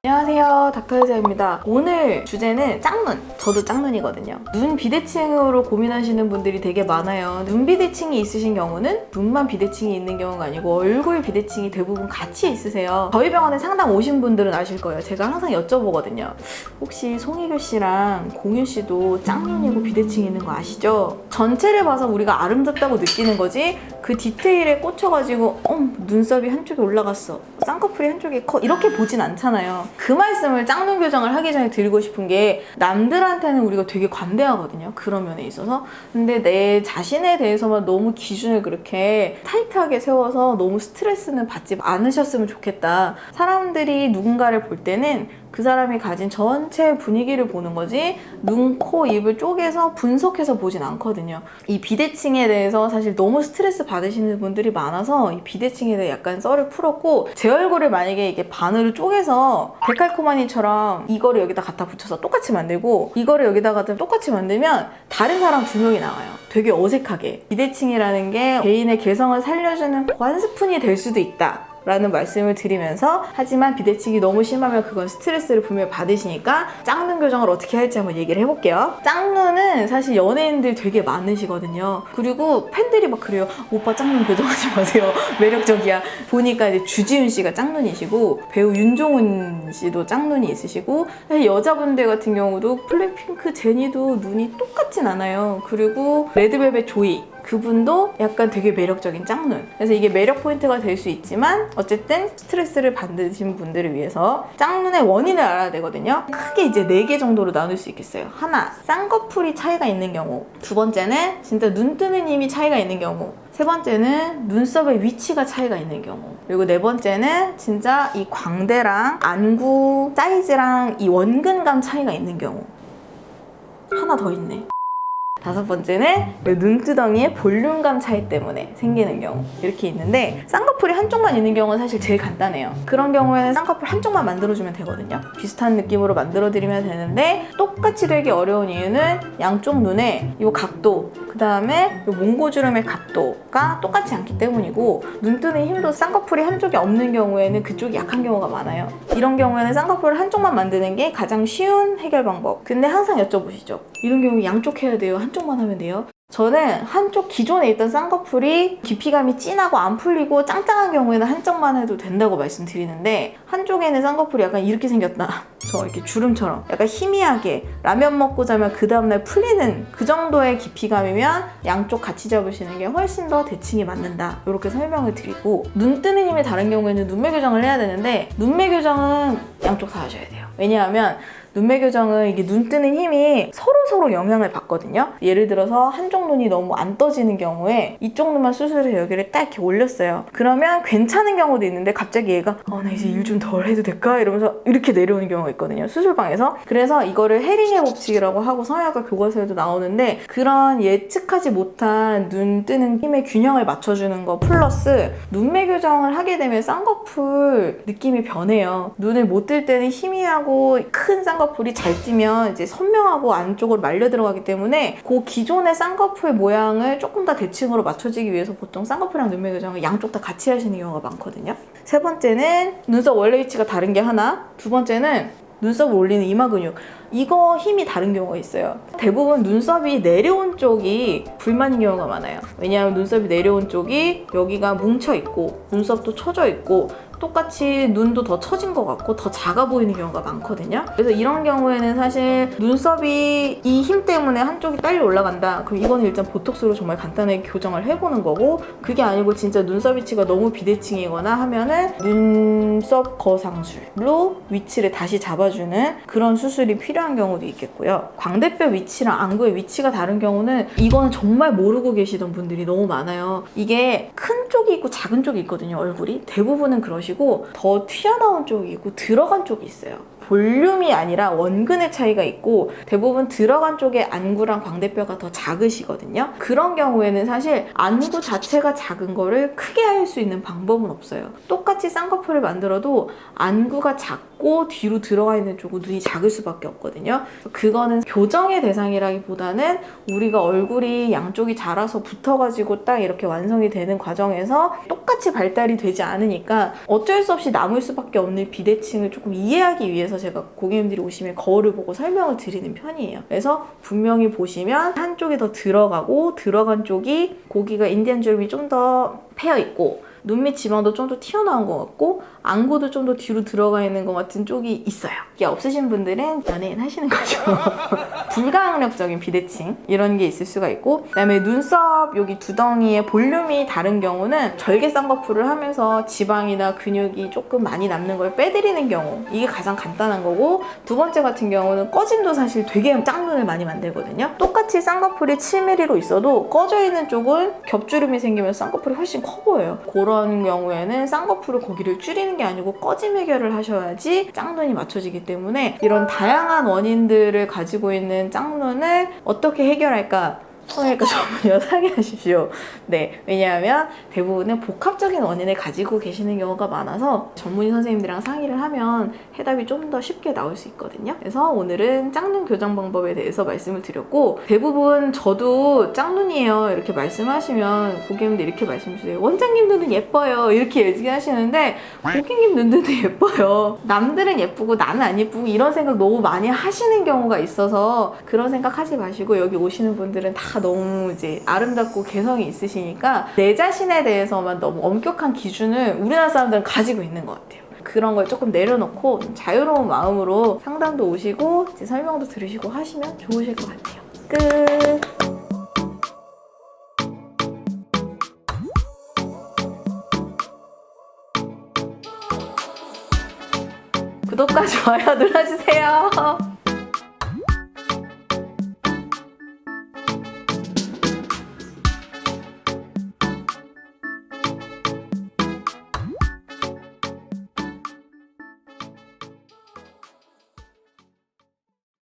안녕하세요, 닥터혜자입니다. 오늘 주제는 짝눈. 저도 짝눈이거든요. 눈 비대칭으로 고민하시는 분들이 되게 많아요. 눈 비대칭이 있으신 경우는 눈만 비대칭이 있는 경우가 아니고 얼굴 비대칭이 대부분 같이 있으세요. 저희 병원에 상담 오신 분들은 아실 거예요. 제가 항상 여쭤보거든요. 혹시 송혜교 씨랑 공윤 씨도 짝눈이고 비대칭이 있는 거 아시죠? 전체를 봐서 우리가 아름답다고 느끼는 거지 그 디테일에 꽂혀가지고 눈썹이 한쪽에 올라갔어, 쌍꺼풀이 한쪽에 커, 이렇게 보진 않잖아요. 그 말씀을 짝눈 교정을 하기 전에 드리고 싶은 게, 남들한테는 우리가 되게 관대하거든요, 그런 면에 있어서. 근데 내 자신에 대해서만 너무 기준을 그렇게 타이트하게 세워서 너무 스트레스는 받지 않으셨으면 좋겠다. 사람들이 누군가를 볼 때는 그 사람이 가진 전체 분위기를 보는 거지 눈, 코, 입을 쪼개서 분석해서 보진 않거든요. 이 비대칭에 대해서 사실 너무 스트레스 받으시는 분들이 많아서 이 비대칭에 대해 약간 썰을 풀었고, 제 얼굴을 만약에 이게 반으로 쪼개서 데칼코마니처럼 이거를 여기다 갖다 붙여서 똑같이 만들고 이거를 여기다 갖다 똑같이 만들면 다른 사람 두 명이 나와요. 되게 어색하게. 비대칭이라는 게 개인의 개성을 살려주는 한 스푼이 될 수도 있다 라는 말씀을 드리면서, 하지만 비대칭이 너무 심하면 그건 스트레스를 분명히 받으시니까 짝눈 교정을 어떻게 할지 한번 얘기를 해볼게요. 짝눈은 사실 연예인들 되게 많으시거든요. 그리고 팬들이 막 그래요. 오빠 짝눈 교정하지 마세요, 매력적이야. 보니까 이제 주지훈 씨가 짝눈이시고, 배우 윤종은 씨도 짝눈이 있으시고, 사실 여자분들 같은 경우도 블랙핑크 제니도 눈이 똑같진 않아요. 그리고 레드벨벳 조이, 그분도 약간 되게 매력적인 짝눈. 그래서 이게 매력 포인트가 될 수 있지만 어쨌든 스트레스를 받으신 분들을 위해서 짝눈의 원인을 알아야 되거든요. 크게 이제 4개 정도로 나눌 수 있겠어요. 하나, 쌍꺼풀이 차이가 있는 경우. 두 번째는 진짜 눈 뜨는 힘이 차이가 있는 경우. 세 번째는 눈썹의 위치가 차이가 있는 경우. 그리고 네 번째는 진짜 이 광대랑 안구 사이즈랑 이 원근감 차이가 있는 경우. 하나 더 있네. 다섯 번째는 눈두덩이의 볼륨감 차이 때문에 생기는 경우. 이렇게 있는데, 쌍꺼풀이 한쪽만 있는 경우는 사실 제일 간단해요. 그런 경우에는 쌍꺼풀 한쪽만 만들어주면 되거든요. 비슷한 느낌으로 만들어드리면 되는데, 똑같이 되기 어려운 이유는 양쪽 눈의 이 각도, 그 다음에 몽고주름의 각도가 똑같지 않기 때문이고, 눈 뜨는 힘도 쌍꺼풀이 한쪽이 없는 경우에는 그쪽이 약한 경우가 많아요. 이런 경우에는 쌍꺼풀을 한쪽만 만드는 게 가장 쉬운 해결 방법. 근데 항상 여쭤보시죠. 이런 경우에 양쪽 해야 돼요? 한쪽만 하면 돼요? 저는 한쪽 기존에 있던 쌍꺼풀이 깊이감이 진하고 안 풀리고 짱짱한 경우에는 한쪽만 해도 된다고 말씀드리는데, 한쪽에는 쌍꺼풀이 약간 이렇게 생겼다, 저 이렇게 주름처럼 약간 희미하게 라면 먹고 자면 그 다음날 풀리는 그 정도의 깊이감이면 양쪽 같이 잡으시는 게 훨씬 더 대칭이 맞는다, 이렇게 설명을 드리고, 눈 뜨는 힘이 다른 경우에는 눈매 교정을 해야 되는데, 눈매 교정은 양쪽 다 하셔야 돼요. 왜냐하면 눈매 교정은 이게 눈 뜨는 힘이 서로 영향을 받거든요. 예를 들어서 한쪽 눈이 너무 안 떠지는 경우에 이쪽 눈만 수술해서 여기를 딱 이렇게 올렸어요. 그러면 괜찮은 경우도 있는데 갑자기 얘가 나 이제 일 좀 덜 해도 될까? 이러면서 이렇게 내려오는 경우가 있거든요, 수술방에서. 그래서 이거를 헤링의 법칙이라고 하고 성형외과 교과서에도 나오는데, 그런 예측하지 못한 눈 뜨는 힘의 균형을 맞춰주는 거 플러스 눈매 교정을 하게 되면 쌍꺼풀 느낌이 변해요. 눈을 못 뜰 때는 희미하고 큰 쌍꺼풀이 잘 뜨면 이제 선명하고 안쪽으로 말려 들어가기 때문에 그 기존의 쌍꺼풀 모양을 조금 더 대칭으로 맞춰지기 위해서 보통 쌍꺼풀이랑 눈매 교정을 양쪽 다 같이 하시는 경우가 많거든요. 세 번째는 눈썹 원래 위치가 다른 게 하나, 두 번째는 눈썹을 올리는 이마 근육, 이거 힘이 다른 경우가 있어요. 대부분 눈썹이 내려온 쪽이 불만인 경우가 많아요. 왜냐하면 눈썹이 내려온 쪽이 여기가 뭉쳐있고 눈썹도 처져 있고 똑같이 눈도 더 처진 것 같고 더 작아 보이는 경우가 많거든요. 그래서 이런 경우에는 사실 눈썹이 이 힘 때문에 한쪽이 빨리 올라간다, 그럼 이거는 일단 보톡스로 정말 간단하게 교정을 해보는 거고, 그게 아니고 진짜 눈썹 위치가 너무 비대칭이거나 하면은 눈썹 거상술로 위치를 다시 잡아주는 그런 수술이 필요한 경우도 있겠고요. 광대뼈 위치랑 안구의 위치가 다른 경우는 이거는 정말 모르고 계시던 분들이 너무 많아요. 이게 큰 쪽이 있고 작은 쪽이 있거든요, 얼굴이. 대부분은 그러시고 더 튀어나온 쪽이 있고 들어간 쪽이 있어요. 볼륨이 아니라 원근의 차이가 있고, 대부분 들어간 쪽에 안구랑 광대뼈가 더 작으시거든요. 그런 경우에는 사실 안구 자체가 작은 거를 크게 할 수 있는 방법은 없어요. 똑같이 쌍꺼풀을 만들어도 안구가 작고 뒤로 들어가 있는 쪽은 눈이 작을 수밖에 없거든요. 그거는 교정의 대상이라기보다는 우리가 얼굴이 양쪽이 자라서 붙어가지고 딱 이렇게 완성이 되는 과정에서 똑같이 발달이 되지 않으니까 어쩔 수 없이 남을 수밖에 없는 비대칭을 조금 이해하기 위해서 제가 고객님들이 오시면 거울을 보고 설명을 드리는 편이에요. 그래서 분명히 보시면 한쪽이 더 들어가고 들어간 쪽이 고기가 인디안 주름이 좀 더 패여 있고 눈 밑 지방도 좀 더 튀어나온 것 같고 안구도 좀 더 뒤로 들어가 있는 것 같은 쪽이 있어요. 이게 없으신 분들은 연예인 하시는 거죠. 불가항력적인 비대칭 이런 게 있을 수가 있고, 그다음에 눈썹 여기 두덩이의 볼륨이 다른 경우는 절개 쌍꺼풀을 하면서 지방이나 근육이 조금 많이 남는 걸 빼드리는 경우, 이게 가장 간단한 거고, 두 번째 같은 경우는 꺼짐도 사실 되게 짝눈을 많이 만들거든요. 똑같이 쌍꺼풀이 7mm로 있어도 꺼져 있는 쪽은 겹주름이 생기면서 쌍꺼풀이 훨씬 커 보여요. 그런 경우에는 쌍꺼풀을 거기를 줄이는 게 아니고 꺼짐 해결을 하셔야지 짝눈이 맞춰지기 때문에, 이런 다양한 원인들을 가지고 있는 짝눈을 어떻게 해결할까? 성형외과 전문의와 상의하십시오. 네, 왜냐하면 대부분은 복합적인 원인을 가지고 계시는 경우가 많아서 전문의 선생님들이랑 상의를 하면 해답이 좀 더 쉽게 나올 수 있거든요. 그래서 오늘은 짝눈 교정 방법에 대해서 말씀을 드렸고, 대부분 저도 짝눈이에요 이렇게 말씀하시면 고객님들 이렇게 말씀 주세요. 원장님 눈은 예뻐요 이렇게 얘기하시는데, 고객님 눈도 예뻐요. 남들은 예쁘고 나는 안 예쁘고 이런 생각 너무 많이 하시는 경우가 있어서 그런 생각 하지 마시고, 여기 오시는 분들은 다 너무 이제 아름답고 개성이 있으시니까 내 자신에 대해서만 너무 엄격한 기준을 우리나라 사람들은 가지고 있는 것 같아요. 그런 걸 조금 내려놓고 좀 자유로운 마음으로 상담도 오시고 이제 설명도 들으시고 하시면 좋으실 것 같아요. 끝! 구독과 좋아요 눌러주세요.